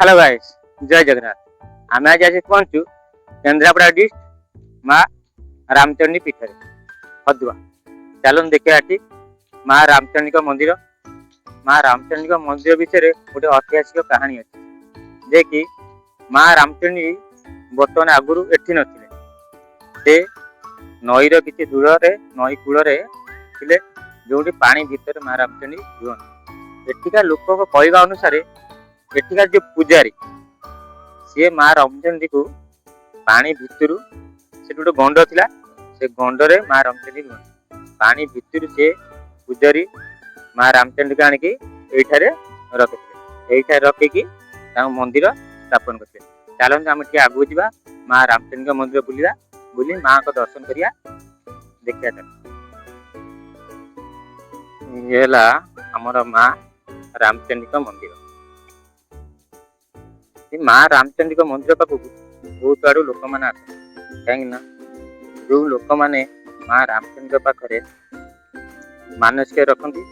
Hello guys, जय जगन्नाथ। आम आज पहुंचु केन्द्रापड़ा डिस्ट्रिक्ट माँ रामचंडी पीठ हदुआ। चलो देखिए माँ रामचंडी मंदिर। माँ रामचंडी मंदिर विषय गोटे ऐतिहासिक कहानी अच्छी जे कि माँ रामचंडी बर्तमान आगुरी एठी नथिले, नईर किसी दूर नई कूल जो पानी भितर माँ रामचंडी रुहन। एठिका लोक कहवा अनुसार एठिका जो पूजारी सी माँ रामचंडी को पानी भितर से गोटे गंड थिला, से गंडरे माँ रामचंडी रुहन। पानी भितर से पूजारी माँ रामचंडी को आणिकी एठारे रखिथिले, एठारे रखिकी मंदिर स्थापन करथिले। चलते आम टे आगू जा माँ रामचंडी मंदिर बुलिया, बुली माँ को दर्शन करिया देखिया। ये आमर माँ रामचंडी मंदिर। माँ रामचंडी मंदिर पाखक बहुत आड़ू लोक मैंने आस कहीं जो लोक मैंने माँ रामचंडी पाखे मानसिक रखती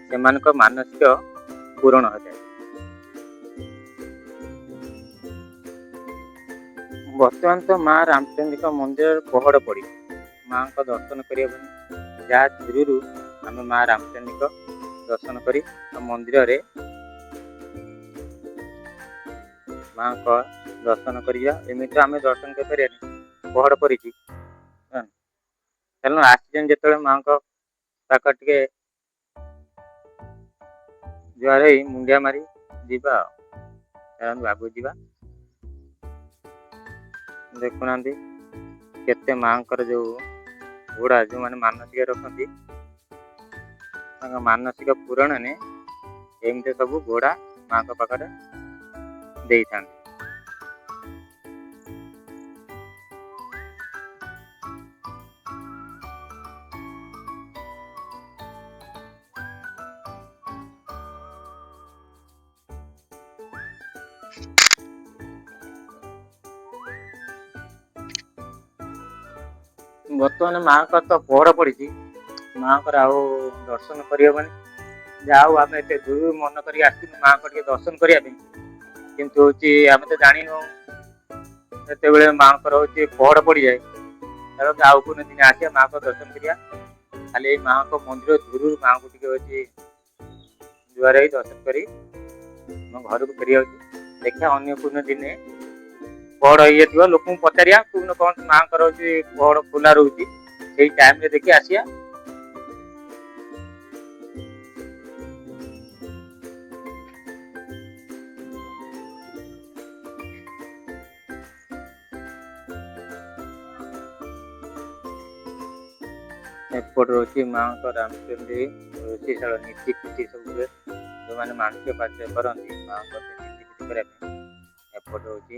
से मानसिक पूरण हो जाए। बर्तमान तो माँ रामचंडी मंदिर पहड़ पड़ी माँ को दर्शन करने जहाँ दूर आम माँ रामचंडी दर्शन कर मंदिर माँ को दर्शन करिया। एमती आम दर्शन कर पहड़ पड़ी चलो आसीजन जो माँ को पाख टे जुआर मुंडिया मारी जीवा आगू जीवा। देखुना केते माँ जो घोड़ा जो मैंने मानसिक रखती मानसिक पूरण ने एमती सब घोड़ा माँ को पाखे दे था। बर्तमान माँ का तो पहड़ पड़ी माँ को दर्शन करहबनी जाऊ आम एत दूर मन कर माँ को दर्शन करने किंतु आम तो जानु से माँ को पहड़ पड़ जाए। चलो आउ को दिन आसिया माँ को दर्शन करिया। खाली माँ को मंदिर दूर माँ को जुआर दर्शन कर घर को फेरी देखा अन्य कौन दिन पहड़ हो लोक पचारिया कौन कौन माँ को पहड़ खोला रोचे से टाइम देखिए आसिया। एपट रोचे माँ को रामचंडी रोषेशाला नीति फीति सब जो मैंने मानसिक कार्य करती माँ को नीति फीति करने एपट रोचे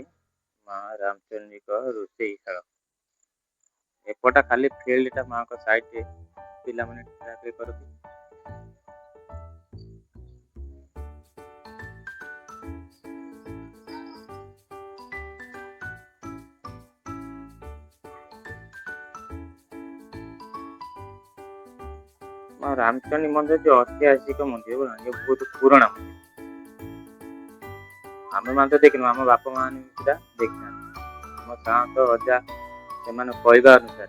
माँ रामचंडी रोषेशाला। एपटा खाली फील्ड माँ को साइड पिला माने करती। रामचंडी मंदिर जो ऐतिहासिक मंदिर ये बहुत पुराना मंदिर। आम मान तो देखनु आम बापा मान देखना आम गाँ तो रजा से कहवा अनुसार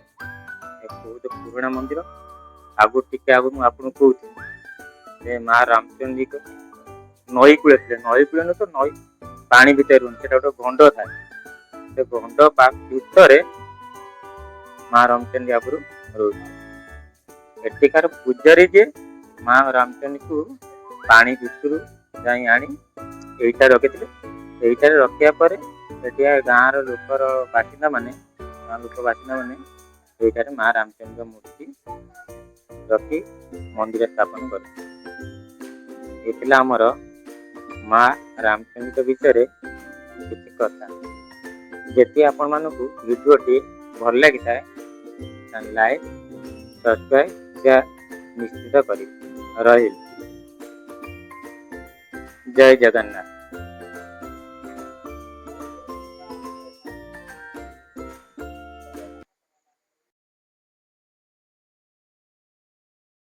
बहुत पुराना मंदिर। आगु टे आगु आपको कहती माँ रामचंडी को नई कूल थे, नई कूल न तो नई पानी भितर रुहन से गोटे गंड था से गंड भितर माँ रामचंडी आगुरी रोचे। एठिकार पूजारी जे माँ रामचंडी को पानी भितर जाई आनी एटा रखिथिले। एटा रखिया पर एठिया गाँव लोकर बासिंदा माने गाँ लोक बासिंदा माने एटारे माँ रामचंडी मूर्ति रखी मंदिर स्थापन करे। एथिला हमर माँ रामचंडी विषय किसी कथा जदि आपण मानकु वीडियोटी भल लगी थाए लाइक सब्सक्राइब निश्चित करी रही। जय जगन्नाथ।